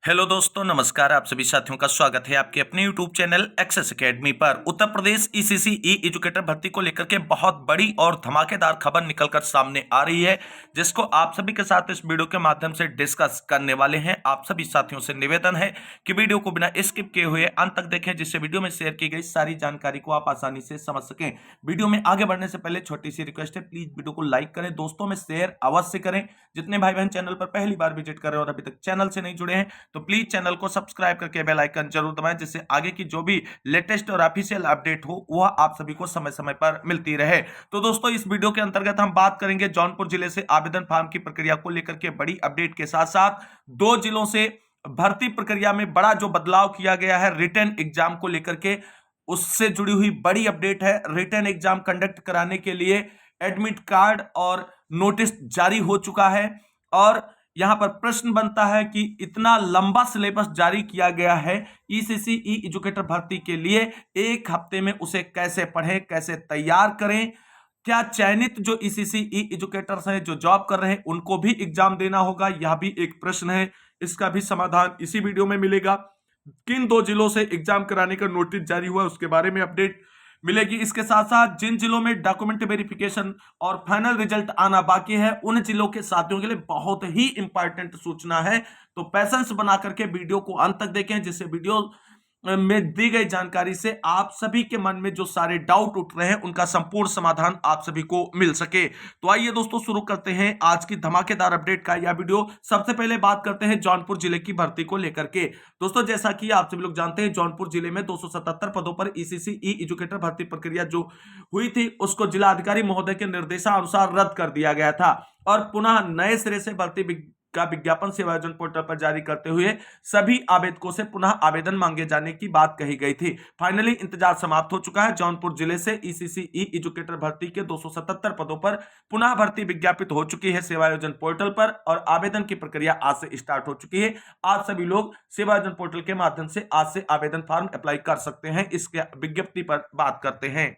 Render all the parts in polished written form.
Hello दोस्तों, नमस्कार। आप सभी साथियों का स्वागत है आपके अपने यूट्यूब चैनल एक्सेस एकेडमी पर। उत्तर प्रदेश ईसीसी ई एजुकेटर भर्ती को लेकर के बहुत बड़ी और धमाकेदार खबर निकलकर सामने आ रही है, जिसको आप सभी के साथ इस वीडियो के माध्यम से डिस्कस करने वाले हैं। आप सभी साथियों से निवेदन है कि वीडियो को बिना स्किप किए हुए अंत तक देखें, जिससे वीडियो में शेयर की गई सारी जानकारी को आप आसानी से समझ सकें। वीडियो में आगे बढ़ने से पहले छोटी सी रिक्वेस्ट है, प्लीज वीडियो को लाइक करें, दोस्तों में शेयर अवश्य करें। जितने भाई बहन चैनल पर पहली बार विजिट कर रहे हैं और अभी तक चैनल से नहीं जुड़े हैं, तो प्लीज चैनल को सब्सक्राइब करके बेल आइकन जरूर दबाएं, जिससे आगे की जो भी लेटेस्ट और ऑफिशियल अपडेट हो वह आप सभी को समय समय पर मिलती रहे। तो दोस्तों, इस वीडियो के अंतर्गत हम बात करेंगे जौनपुर जिले से आवेदन फॉर्म की प्रक्रिया को लेकर के बड़ी अपडेट के साथ साथ दो जिलों से भर्ती प्रक्रिया में बड़ा जो बदलाव किया गया है रिटन एग्जाम को लेकर के, उससे जुड़ी हुई बड़ी अपडेट है। रिटन एग्जाम कंडक्ट कराने के लिए एडमिट कार्ड और नोटिस जारी हो चुका है। और यहां पर प्रश्न बनता है कि इतना लंबा सिलेबस जारी किया गया है ईसीसी ई एजुकेटर भर्ती के लिए, एक हफ्ते में उसे कैसे पढ़ें, कैसे तैयार करें? क्या चयनित जो ईसीसी ई एजुकेटर्स हैं जो जॉब कर रहे हैं उनको भी एग्जाम देना होगा? यह भी एक प्रश्न है। इसका भी समाधान इसी वीडियो में मिलेगा। किन दो जिलों से एग्जाम कराने का नोटिस जारी हुआ उसके बारे में अपडेट मिलेगी। इसके साथ साथ जिन जिलों में डॉक्यूमेंट वेरिफिकेशन और फाइनल रिजल्ट आना बाकी है, उन जिलों के साथियों के लिए बहुत ही इंपॉर्टेंट सूचना है। तो पैसेंस बना करके वीडियो को अंत तक देखें, जिससे वीडियो में दी गई जानकारी से आप सभी के मन में जो सारे डाउट उठ रहे हैं उनका संपूर्ण समाधान आप सभी को मिल सके। तो आइए दोस्तों, शुरू करते हैं आज की धमाकेदार अपडेट का यह वीडियो। सबसे पहले बात करते हैं जौनपुर जिले की भर्ती को लेकर के। दोस्तों, जैसा कि आप सभी लोग जानते हैं, जौनपुर जिले में 277 पदों पर ईसीसी ई एजुकेटर भर्ती प्रक्रिया जो हुई थी उसको जिलाधिकारी महोदय के निर्देशानुसार रद्द कर दिया गया था और पुनः नए सिरे से भर्ती का विज्ञापन सेवा आयोजन पोर्टल पर जारी करते हुए सभी आवेदकों से पुनः आवेदन मांगे जाने की बात कही गई थी। फाइनली इंतजार समाप्त हो चुका है। जौनपुर जिले से ईसीसी ई एजुकेटर भर्ती के 277 पदों पर पुनः भर्ती विज्ञापित हो चुकी है सेवा आयोजन पोर्टल पर और आवेदन की प्रक्रिया आज से स्टार्ट हो चुकी है। आज सभी लोग सेवा आयोजन पोर्टल के माध्यम से आज से आवेदन फॉर्म अप्लाई कर सकते हैं। इसके विज्ञप्ति पर बात करते हैं।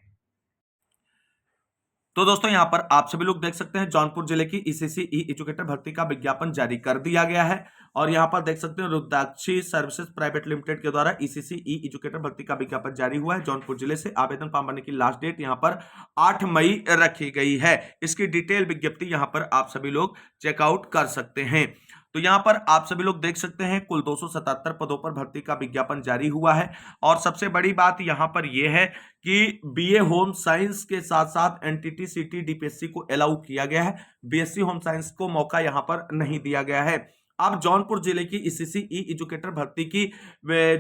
तो दोस्तों, यहां पर आप सभी लोग देख सकते हैं जौनपुर जिले की ईसीसी ई एजुकेटर भर्ती का विज्ञापन जारी कर दिया गया है। और यहां पर देख सकते हैं रुद्राक्षी सर्विसेज प्राइवेट लिमिटेड के द्वारा ईसीसी ई एजुकेटर भर्ती का विज्ञापन जारी हुआ है। जौनपुर जिले से आवेदन फॉर्म भरने की लास्ट डेट यहां पर 8 मई रखी गई है। इसकी डिटेल विज्ञप्ति यहां पर आप सभी लोग चेकआउट कर सकते हैं। तो यहां पर आप सभी लोग देख सकते हैं कुल 277 पदों पर भर्ती का विज्ञापन जारी हुआ है। और सबसे बड़ी बात यहां पर यह है कि बीए होम साइंस के साथ साथ एनटीटी सीटी डीपीएससी को अलाउ किया गया है। बीएससी होम साइंस को मौका यहां पर नहीं दिया गया है। अब जौनपुर जिले की ईसीसी ई एजुकेटर भर्ती की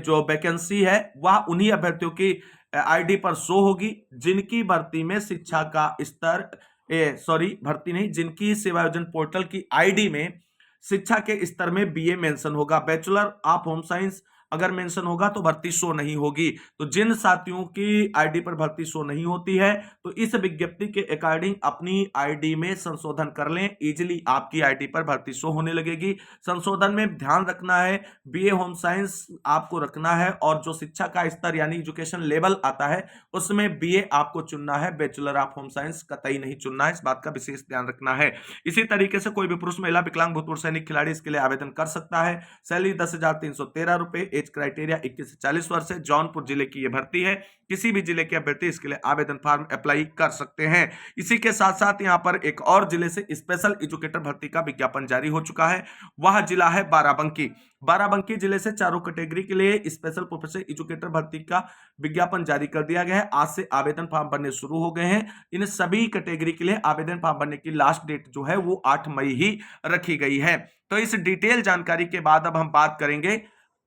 जो वैकेंसी है वह उन्हीं अभ्यर्थियों की आईडी पर शो होगी जिनकी भर्ती में शिक्षा का स्तर भर्ती नहीं, जिनकी सेवा आयोजन पोर्टल की आईडी में शिक्षा के स्तर में बीए मेंशन होगा। बैचलर ऑफ होम साइंस अगर मेंशन होगा तो भर्ती शो नहीं होगी। तो जिन साथियों की आईडी पर भर्ती शो नहीं होती है तो इस विज्ञप्ति के अकॉर्डिंग अपनी आईडी में संशोधन कर लें, इजीली आपकी आईडी पर भर्ती शो होने लगेगी। संशोधन में ध्यान रखना है, बीए होम साइंस आपको रखना है और जो शिक्षा का स्तर यानी एजुकेशन लेवल आता है उसमें बीए आपको चुनना है, बैचलर ऑफ होम साइंस कतई नहीं चुनना है। इस बात का विशेष ध्यान रखना है। इसी तरीके से कोई भी पुरुष, महिला, विकलांग, भूतपूर्व सैनिक खिलाड़ी इसके लिए आवेदन कर सकता है। सैलरी 10,313 रुपए। एज क्राइटेरिया 21 से 40 वर्ष है। जौनपुर जिले की यह भर्ती है। किसी भी जिले के अभ्यर्थी इसके लिए आवेदन फॉर्म अप्लाई कर सकते हैं। इसी के साथ साथ यहां पर एक और जिले से स्पेशल एजुकेटर भर्ती का विज्ञापन जारी हो चुका है। वह जिला है बाराबंकी। बाराबंकी जिले से चारों कैटेगरी के लिए स्पेशल प्रोफेशनल एजुकेटर भर्ती का विज्ञापन जारी कर दिया गया है। आज से आवेदन फॉर्म भरने शुरू हो गए हैं। इन सभी कैटेगरी के लिए आवेदन फॉर्म भरने की लास्ट डेट जो है वो 8 मई ही रखी गई है। तो इस डिटेल जानकारी के बाद अब हम बात करेंगे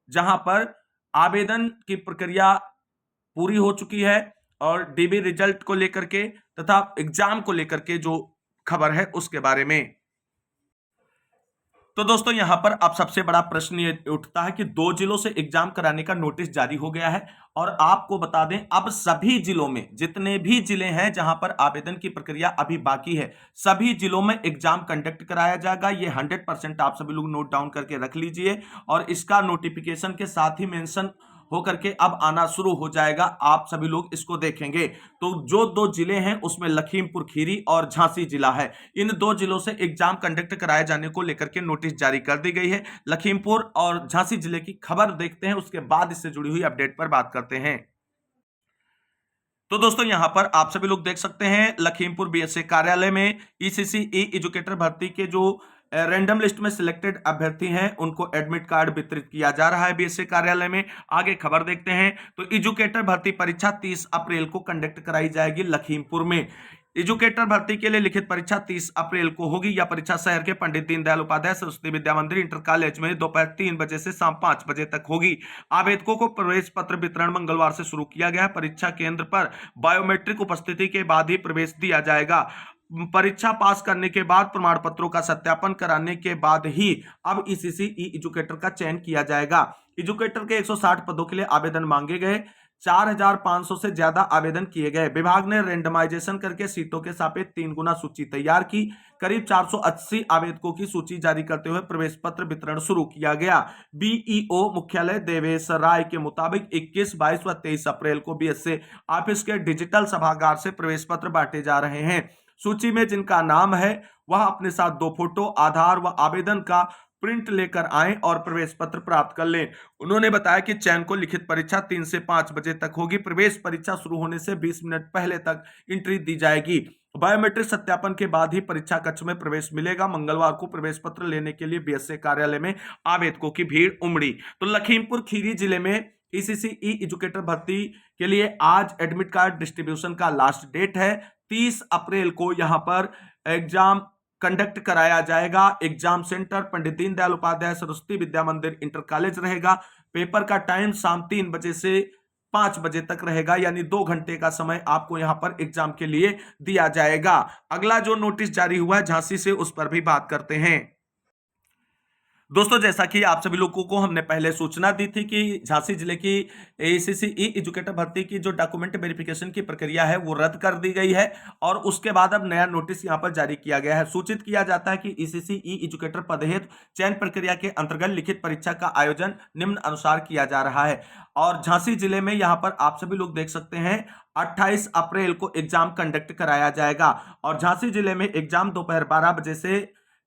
जहां पर आवेदन की प्रक्रिया पूरी हो चुकी है और डीबी रिजल्ट को लेकर के तथा एग्जाम को लेकर के जो खबर है उसके बारे में। तो दोस्तों, यहां पर अब सबसे बड़ा प्रश्न ये उठता है कि दो जिलों से एग्जाम कराने का नोटिस जारी हो गया है। और आपको बता दें, अब सभी जिलों में जितने भी जिले हैं जहां पर आवेदन की प्रक्रिया अभी बाकी है, सभी जिलों में एग्जाम कंडक्ट कराया जाएगा। ये 100% आप सभी लोग नोट डाउन करके रख लीजिए। और इसका नोटिफिकेशन के साथ ही मेंशन होकर के अब आना शुरू हो जाएगा। आप सभी लोग इसको देखेंगे तो जो दो जिले हैं उसमें लखीमपुर खीरी और झांसी जिला है। इन दो जिलों से एग्जाम कंडक्ट कराए जाने को लेकर के नोटिस जारी कर दी गई है। लखीमपुर और झांसी जिले की खबर देखते हैं, उसके बाद इससे जुड़ी हुई अपडेट पर बात करते हैं। तो दोस्तों यहां पर आप सभी लोग देख सकते हैं लखीमपुर बीएसए कार्यालय में ईसीसी ई एजुकेटर भर्ती के जो रैंडम लिस्ट में सिलेक्टेड अभ्यर्थी हैं उनको एडमिट कार्ड वितरित किया जा रहा है बीएसए कार्यालय में। आगे खबर देखते हैं तो एजुकेटर भर्ती परीक्षा 30 अप्रैल को कंडक्ट कराई जाएगी लखीमपुर में। एजुकेटर भर्ती के लिए लिखित परीक्षा 30 अप्रैल को होगी। यह परीक्षा शहर के पंडित दीनदयाल उपाध्याय सरस्वती विद्या मंदिर इंटर कॉलेज में दोपहर 3 बजे से शाम 5 बजे तक होगी। आवेदकों को प्रवेश पत्र वितरण मंगलवार से शुरू किया गया है। परीक्षा केंद्र पर बायोमेट्रिक उपस्थिति के बाद ही प्रवेश दिया जाएगा। परीक्षा पास करने के बाद प्रमाण पत्रों का सत्यापन कराने के बाद ही अब ईसीसी ई एजुकेटर का चयन किया जाएगा। एजुकेटर के 160 पदों के लिए आवेदन मांगे गए। 4500 से ज्यादा आवेदन किए गए। विभाग ने रेंडमाइजेशन करके सीटों के सापेक्ष 3 गुना सूची तैयार की। करीब 480 आवेदकों की सूची जारी करते हुए प्रवेश पत्र वितरण शुरू किया गया। बीईओ मुख्यालय देवेश राय के मुताबिक 21, 22 व 23 अप्रैल को बीएसए ऑफिस के डिजिटल सभागार से प्रवेश पत्र बांटे जा रहे हैं। सूची में जिनका नाम है वह अपने साथ 2 फोटो, आधार व आवेदन का प्रिंट लेकर आएं और प्रवेश पत्र प्राप्त कर लें। उन्होंने बताया कि चयन को लिखित परीक्षा 3 से 5 बजे तक होगी। प्रवेश परीक्षा शुरू होने से 20 मिनट पहले तक एंट्री दी जाएगी। बायोमेट्रिक सत्यापन के बाद ही परीक्षा कक्ष में प्रवेश मिलेगा। मंगलवार को प्रवेश पत्र लेने के लिए बीएसए कार्यालय में आवेदकों की भीड़ उमड़ी। तो लखीमपुर खीरी जिले में ईसीसी ई एजुकेटर भर्ती के लिए आज एडमिट कार्ड डिस्ट्रीब्यूशन का लास्ट डेट है। 30 अप्रैल को यहां पर एग्जाम कंडक्ट कराया जाएगा। एग्जाम सेंटर पंडित दीनदयाल उपाध्याय सरस्वती विद्या मंदिर इंटर कॉलेज रहेगा। पेपर का टाइम शाम 3 बजे से 5 बजे तक रहेगा, यानी 2 घंटे का समय आपको यहां पर एग्जाम के लिए दिया जाएगा। अगला जो नोटिस जारी हुआ है झांसी से, उस पर भी बात करते हैं। दोस्तों जैसा कि आप सभी लोगों को हमने पहले सूचना दी थी कि झांसी जिले की एसीसी ई एजुकेटर भर्ती की जो डॉक्यूमेंट वेरिफिकेशन की प्रक्रिया है वो रद्द कर दी गई है और उसके बाद अब नया नोटिस यहां पर जारी किया गया है। सूचित किया जाता है कि ईसीसी ई एजुकेटर पद हेतु चयन प्रक्रिया के अंतर्गत लिखित परीक्षा का आयोजन निम्न अनुसार किया जा रहा है। और झांसी जिले में यहां पर आप सभी लोग देख सकते हैं 28 अप्रैल को एग्जाम कंडक्ट कराया जाएगा और झांसी जिले में एग्जाम दोपहर 12 बजे से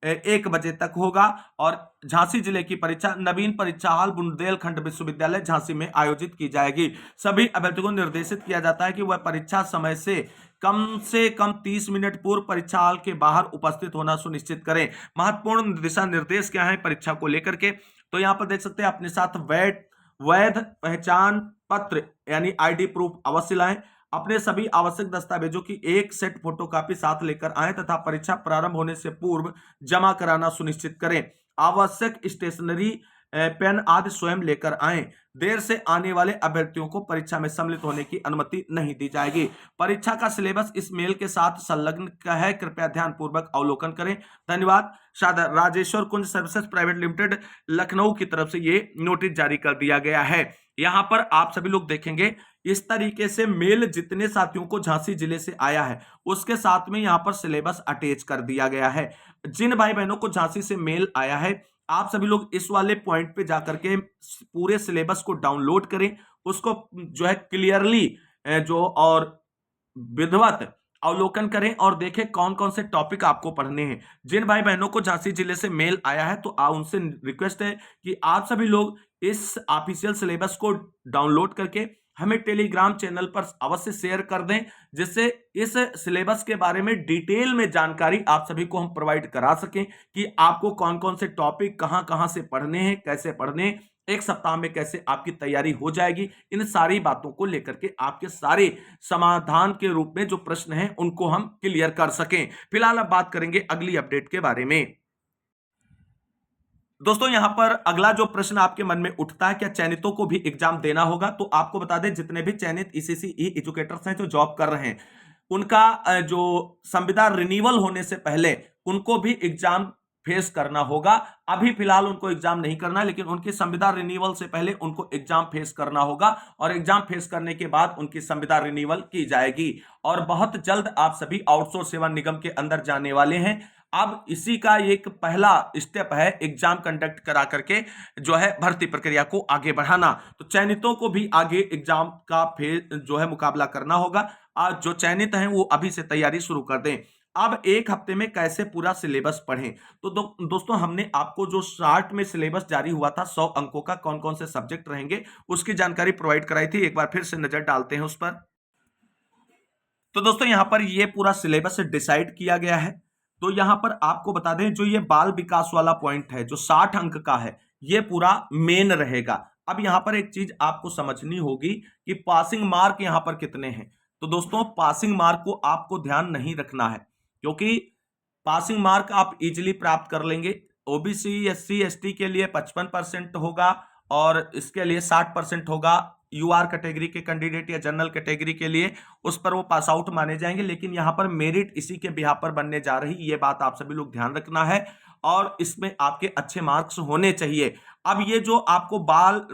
1 बजे तक होगा। और झांसी जिले की परीक्षा नवीन परीक्षा हॉल बुंदेलखंड विश्वविद्यालय झांसी में आयोजित की जाएगी। सभी अभ्यर्थियों को निर्देशित किया जाता है कि वह परीक्षा समय से कम 30 मिनट पूर्व परीक्षा हॉल के बाहर उपस्थित होना सुनिश्चित करें। महत्वपूर्ण दिशा निर्देश क्या है परीक्षा को लेकर के, तो यहां पर देख सकते हैं अपने साथ वैध पहचान पत्र यानी आईडी प्रूफ अवश्य लाएं। अपने सभी आवश्यक दस्तावेजों की एक सेट फोटोकॉपी साथ लेकर आएं तथा परीक्षा प्रारंभ होने से पूर्व जमा कराना सुनिश्चित करें। आवश्यक स्टेशनरी पेन आदि स्वयं लेकर आएं। देर से आने वाले अभ्यर्थियों को परीक्षा में सम्मिलित होने की अनुमति नहीं दी जाएगी। परीक्षा का सिलेबस इस मेल के साथ संलग्न है, कृपया ध्यानपूर्वक अवलोकन करें। धन्यवाद। सादर राजेश्वर कुंज सर्विसेज प्राइवेट लिमिटेड लखनऊ की तरफ से ये नोटिस जारी कर दिया गया है। यहां पर आप सभी लोग देखेंगे इस तरीके से मेल जितने साथियों को झांसी जिले से आया है उसके साथ में यहां पर सिलेबस अटैच कर दिया गया है। जिन भाई बहनों को झांसी से मेल आया है आप सभी लोग इस वाले पॉइंट पे जाकर के पूरे सिलेबस को डाउनलोड करें, उसको जो है क्लियरली जो और विधिवत अवलोकन करें और देखें कौन कौन से टॉपिक आपको पढ़ने हैं। जिन भाई बहनों को झांसी जिले से मेल आया है तो उनसे रिक्वेस्ट है कि आप सभी लोग इस ऑफिशियल सिलेबस को डाउनलोड करके हमें टेलीग्राम चैनल पर अवश्य शेयर कर दें, जिससे इस सिलेबस के बारे में डिटेल में जानकारी आप सभी को हम प्रोवाइड करा सकें कि आपको कौन कौन से टॉपिक कहां कहां से पढ़ने हैं, कैसे पढ़ने हैं, एक सप्ताह में कैसे आपकी तैयारी हो जाएगी। इन सारी बातों को लेकर के आपके सारे समाधान के रूप में जो प्रश्न हैं उनको हम क्लियर कर सकें। फिलहाल अब बात करेंगे अगली अपडेट के बारे में। दोस्तों यहां पर अगला जो प्रश्न आपके मन में उठता है, क्या चयनितों को भी एग्जाम देना होगा? तो आपको बता दें जितने भी चयनित ईसीसी ई एजुकेटर्स हैं जो जॉब कर रहे हैं उनका जो संविदा रिन्यूअल होने से पहले उनको भी एग्जाम फेस करना होगा। अभी फिलहाल उनको एग्जाम नहीं करना है, लेकिन उनकी संविदा रिन्यूअल से पहले उनको एग्जाम फेस करना होगा और एग्जाम फेस करने के बाद उनकी संविदा रिन्यूअल की जाएगी और बहुत जल्द आप सभी आउटसोर्स सेवा निगम के अंदर जाने वाले हैं। अब इसी का एक पहला स्टेप है एग्जाम कंडक्ट करा करके जो है भर्ती प्रक्रिया को आगे बढ़ाना। तो चयनितों को भी आगे एग्जाम का जो है मुकाबला करना होगा। आज जो चयनित हैं वो अभी से तैयारी शुरू कर दें। अब एक हफ्ते में कैसे पूरा सिलेबस पढ़ें, तो दोस्तों हमने आपको जो शार्ट में सिलेबस जारी हुआ था 100 अंकों का, कौन कौन से सब्जेक्ट रहेंगे उसकी जानकारी प्रोवाइड कराई थी। एक बार फिर से नजर डालते हैं उस पर। तो दोस्तों यहां पर ये पूरा सिलेबस डिसाइड किया गया है। तो यहां पर आपको बता दें जो ये बाल विकास वाला पॉइंट है जो 60 अंक का है, ये पूरा मेन रहेगा। अब यहां पर एक चीज आपको समझनी होगी कि पासिंग मार्क यहां पर कितने हैं। तो दोस्तों पासिंग मार्क को आपको ध्यान नहीं रखना है, क्योंकि पासिंग मार्क आप इजीली प्राप्त कर लेंगे। ओबीसी एससी एसटी के लिए 55% होगा और इसके लिए 60% होगा। यूआर कैटेगरी के कैंडिडेट या जनरल कैटेगरी के लिए उस पर वो पास आउट माने जाएंगे, लेकिन यहां पर मेरिट इसी के बिहाफ पर बनने जा रही, ये बात आप सभी लोग ध्यान रखना है और इसमें आपके अच्छे मार्क्स होने चाहिए। अब ये जो आपको बाल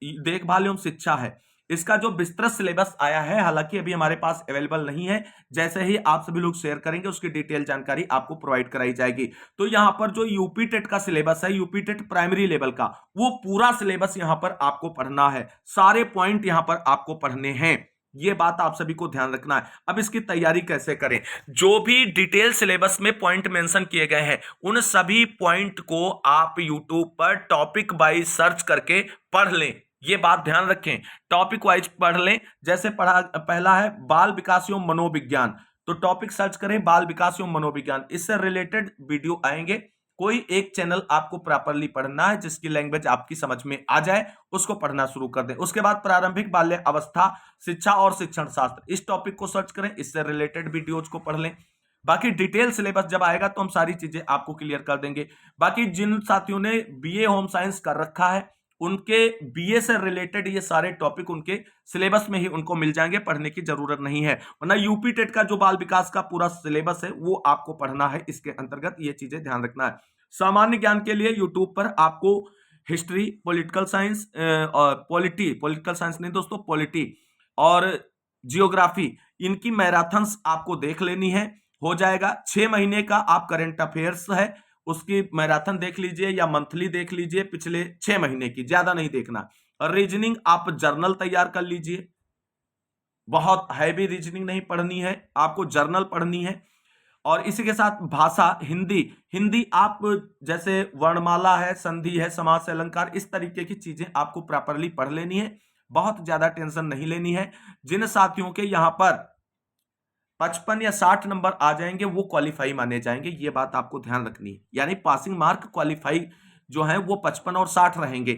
देखभाल एवं शिक्षा है, इसका जो विस्तृत सिलेबस आया है, हालांकि अभी हमारे पास अवेलेबल नहीं है, जैसे ही आप सभी लोग शेयर करेंगे उसकी डिटेल जानकारी आपको प्रोवाइड कराई जाएगी। तो यहां पर जो यूपी टेट का सिलेबस है, यूपी टेट प्राइमरी लेवल का, वो पूरा सिलेबस यहां पर आपको पढ़ना है, सारे पॉइंट यहां पर आपको पढ़ने हैं, ये बात आप सभी को ध्यान रखना है। अब इसकी तैयारी कैसे करें, जो भी डिटेल सिलेबस में पॉइंट मेंशन किए गए हैं उन सभी पॉइंट को आप यूट्यूब पर टॉपिक वाइज सर्च करके पढ़ लें, ये बात ध्यान रखें, टॉपिक वाइज पढ़ लें। जैसे पहला है बाल विकास एवं मनोविज्ञान, तो टॉपिक सर्च करें बाल विकास एवं मनोविज्ञान, इससे रिलेटेड वीडियो आएंगे। कोई एक चैनल आपको प्रॉपरली पढ़ना है जिसकी लैंग्वेज आपकी समझ में आ जाए, उसको पढ़ना शुरू कर दें। उसके बाद प्रारंभिक बाल्य अवस्था शिक्षा और शिक्षण शास्त्र, इस टॉपिक को सर्च करें, इससे रिलेटेड वीडियोज को पढ़ लें। बाकी डिटेल सिलेबस जब आएगा तो हम सारी चीजें आपको क्लियर कर देंगे। बाकी जिन साथियों ने बीए होम साइंस कर रखा है उनके बीए से रिलेटेड ये सारे टॉपिक उनके सिलेबस में ही उनको मिल जाएंगे, पढ़ने की जरूरत नहीं है। वरना यूपी टेट का जो बाल विकास का पूरा सिलेबस है वो आपको पढ़ना है, इसके अंतर्गत ये चीजें ध्यान रखना है। सामान्य ज्ञान के लिए यूट्यूब पर आपको हिस्ट्री, पॉलिटिकल साइंस और पॉलिटिकल साइंस नहीं दोस्तों, पॉलिटी और जियोग्राफी, इनकी मैराथन्स आपको देख लेनी है, हो जाएगा। 6 महीने का आप करंट अफेयर्स है उसकी मैराथन देख लीजिए या मंथली देख लीजिए, पिछले 6 महीने की, ज्यादा नहीं देखना। और रीजनिंग आप जर्नल तैयार कर लीजिए, बहुत हैवी रीजनिंग नहीं पढ़नी है, आपको जर्नल पढ़नी है। और इसी के साथ भाषा हिंदी, हिंदी आप जैसे वर्णमाला है, संधि है, समास से अलंकार, इस तरीके की चीजें आपको प्रॉपरली पढ़ लेनी है, बहुत ज्यादा टेंशन नहीं लेनी है। जिन साथियों के यहां पर 55 या 60 नंबर आ जाएंगे वो क्वालिफाई माने जाएंगे, ये बात आपको ध्यान रखनी है। यानी पासिंग मार्क क्वालिफाई जो है वो 55 और 60 रहेंगे।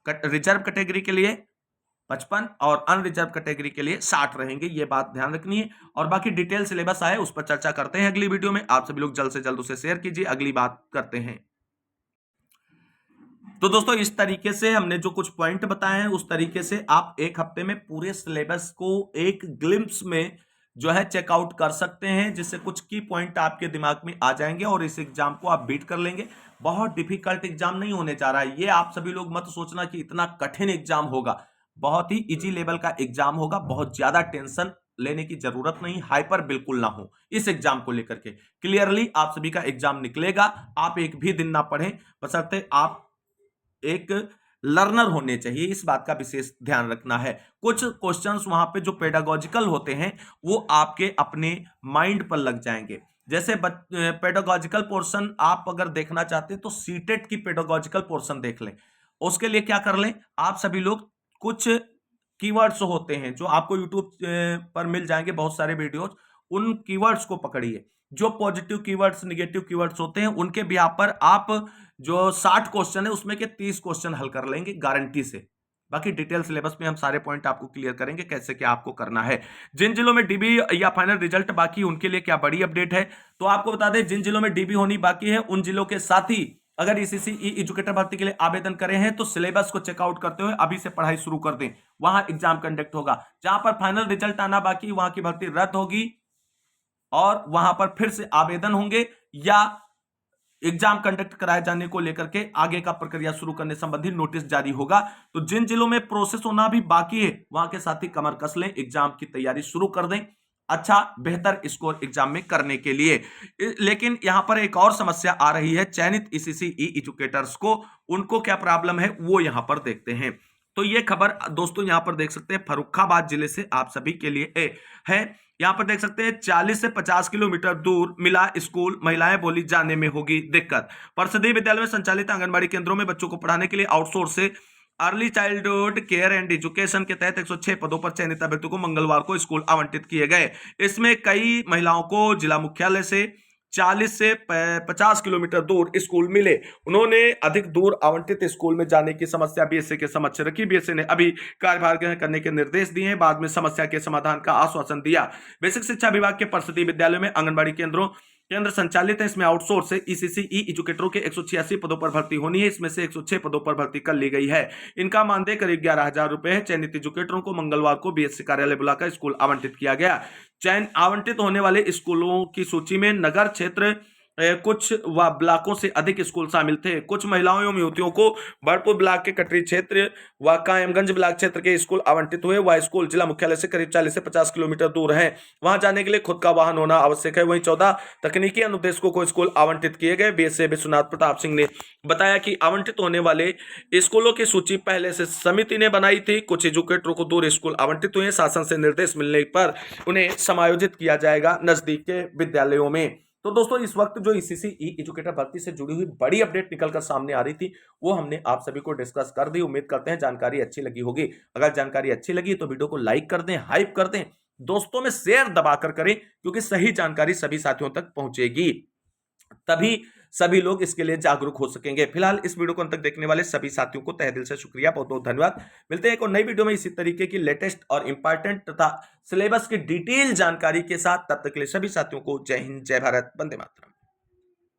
रिजर्व कैटेगरी के लिए 55 और अनरिजर्व कैटेगरी के लिए 60 रहेंगे, ये बात ध्यान रखनी है। और बाकी डिटेल सिलेबस आए उस पर चर्चा करते हैं अगली वीडियो में। आप सभी लोग जल्द से जल्द उसे शेयर कीजिए, अगली बात करते हैं। तो दोस्तों इस तरीके से हमने जो कुछ पॉइंट बताए हैं उस तरीके से आप एक हफ्ते में पूरे सिलेबस को एक ग्लिम्प्स में जो है चेकआउट कर सकते हैं, जिससे कुछ की पॉइंट आपके दिमाग में आ जाएंगे और इस एग्जाम को आप बीट कर लेंगे। बहुत डिफिकल्ट एग्जाम नहीं होने जा रहा है, ये आप सभी लोग मत सोचना कि इतना कठिन एग्जाम होगा, बहुत ही इजी लेवल का एग्जाम होगा। बहुत ज्यादा टेंशन लेने की जरूरत नहीं, हाइपर बिल्कुल ना हो इस एग्जाम को लेकर के। क्लियरली आप सभी का एग्जाम निकलेगा, आप एक भी दिन ना पढ़ें, बशर्ते आप एक लर्नर होने चाहिए, इस बात का विशेष ध्यान रखना है। कुछ क्वेश्चंस वहां पे जो पेडागॉजिकल होते हैं वो आपके अपने माइंड पर लग जाएंगे। जैसे पेडागॉजिकल पोर्शन आप अगर देखना चाहते हैं तो सीटेट की पेडागॉजिकल पोर्शन देख लें। उसके लिए क्या कर लें, आप सभी लोग कुछ कीवर्ड्स होते हैं जो आपको यूट्यूब पर मिल जाएंगे, बहुत सारे वीडियोज, उन कीवर्ड्स को पकड़िए। जो पॉजिटिव कीवर्ड्स, निगेटिव कीवर्ड्स होते हैं उनके बिहाफ पर आप जो 60 क्वेश्चन है उसमें के 30 क्वेश्चन हल कर लेंगे गारंटी से। बाकी डिटेल सिलेबस में हम सारे पॉइंट आपको क्लियर करेंगे कैसे क्या आपको करना है। जिन जिलों में डीबी या फाइनल रिजल्ट बाकी उनके लिए क्या बड़ी अपडेट है, तो आपको बता दें जिन जिलों में डीबी होनी बाकी है उन जिलों के साथ ही अगर ईसीसी ई एजुकेटर भर्ती के लिए आवेदन करे हैं तो सिलेबस को चेकआउट करते हुए अभी से पढ़ाई शुरू कर दें, वहां एग्जाम कंडक्ट होगा। जहां पर फाइनल रिजल्ट आना बाकी वहां की भर्ती रद्द होगी और वहां पर फिर से आवेदन होंगे या एग्जाम कंडक्ट कराए जाने को लेकर के आगे का प्रक्रिया शुरू करने संबंधी नोटिस जारी होगा। तो जिन जिलों में प्रोसेस होना भी बाकी है वहां के साथी कमर कस लें, एग्जाम की तैयारी शुरू कर दें अच्छा बेहतर स्कोर एग्जाम में करने के लिए। लेकिन यहां पर एक और समस्या आ रही है चयनित ईसीसी ई एजुकेटर्स को, उनको क्या प्रॉब्लम है वो यहां पर देखते हैं। तो ये खबर दोस्तों यहां पर देख सकते हैं फर्रुखाबाद जिले से आप सभी के लिए है। यहां पर देख सकते हैं 40 से 50 किलोमीटर दूर मिला स्कूल, महिलाएं बोली जाने में होगी दिक्कत। परिषदीय विद्यालय में संचालित आंगनबाड़ी केंद्रों में बच्चों को पढ़ाने के लिए आउटसोर्स से early childhood care and education के तहत 106 पदों पर चयनित अभ्यर्थियों को मंगलवार को स्कूल आवंटित किए गए। इसमें कई महिलाओं को जिला मुख्यालय से 40 से 50 किलोमीटर दूर स्कूल मिले। उन्होंने अधिक दूर आवंटित स्कूल में जाने की समस्या बीएसए के समक्ष रखी। बीएसए ने अभी कार्यभार ग्रहण करने के निर्देश दिए हैं, बाद में समस्या के समाधान का आश्वासन दिया। बेसिक शिक्षा विभाग के परिषदीय विद्यालयों में आंगनबाड़ी केंद्र संचालित है। इसमें आउटसोर्स से ईसीसी ई एजुकेटरों के 186 पदों पर भर्ती होनी है। इसमें से 106 पदों पर भर्ती कर ली गई है। इनका मानदेय करीब 11,000 रुपए है। चयनित एजुकेटरों को मंगलवार को बीएससी कार्यालय बुलाकर स्कूल आवंटित किया गया। चयन आवंटित होने वाले स्कूलों की सूची में नगर क्षेत्र कुछ व ब्लॉकों से अधिक स्कूल शामिल थे। कुछ महिलाओं एवं युवतियों को बड़पुर ब्लॉक के कटरी क्षेत्र व कायमगंज ब्लॉक क्षेत्र के स्कूल आवंटित हुए। वह स्कूल जिला मुख्यालय से करीब 40 से 50 किलोमीटर दूर है। वहां जाने के लिए खुद का वाहन होना आवश्यक है। वहीं 14 तकनीकी अनुदेशकों को स्कूल आवंटित किए गए। बीएसए विश्वनाथ प्रताप सिंह ने बताया कि आवंटित होने वाले स्कूलों की सूची पहले से समिति ने बनाई थी। कुछ एजुकेटरों को दूर स्कूल आवंटित हुए। शासन से निर्देश मिलने पर उन्हें समायोजित किया जाएगा नजदीक के विद्यालयों में। तो दोस्तों इस वक्त जो ईसीसी ई एजुकेटर भर्ती से जुड़ी हुई बड़ी अपडेट निकलकर सामने आ रही थी वो हमने आप सभी को डिस्कस कर दी। उम्मीद करते हैं जानकारी अच्छी लगी होगी। अगर जानकारी अच्छी लगी तो वीडियो को लाइक कर दें, हाइप कर दें, दोस्तों में शेयर दबाकर करें, क्योंकि सही जानकारी सभी साथियों तक पहुंचेगी, तभी सभी लोग इसके लिए जागरूक हो सकेंगे। फिलहाल इस वीडियो को अंत तक देखने वाले सभी साथियों को तहे दिल से शुक्रिया, बहुत बहुत धन्यवाद। मिलते हैं एक और नई वीडियो में इसी तरीके की लेटेस्ट और इंपॉर्टेंट तथा सिलेबस की डिटेल जानकारी के साथ। तब तक के लिए सभी साथियों को जय हिंद, जय भारत, वंदे मातरम।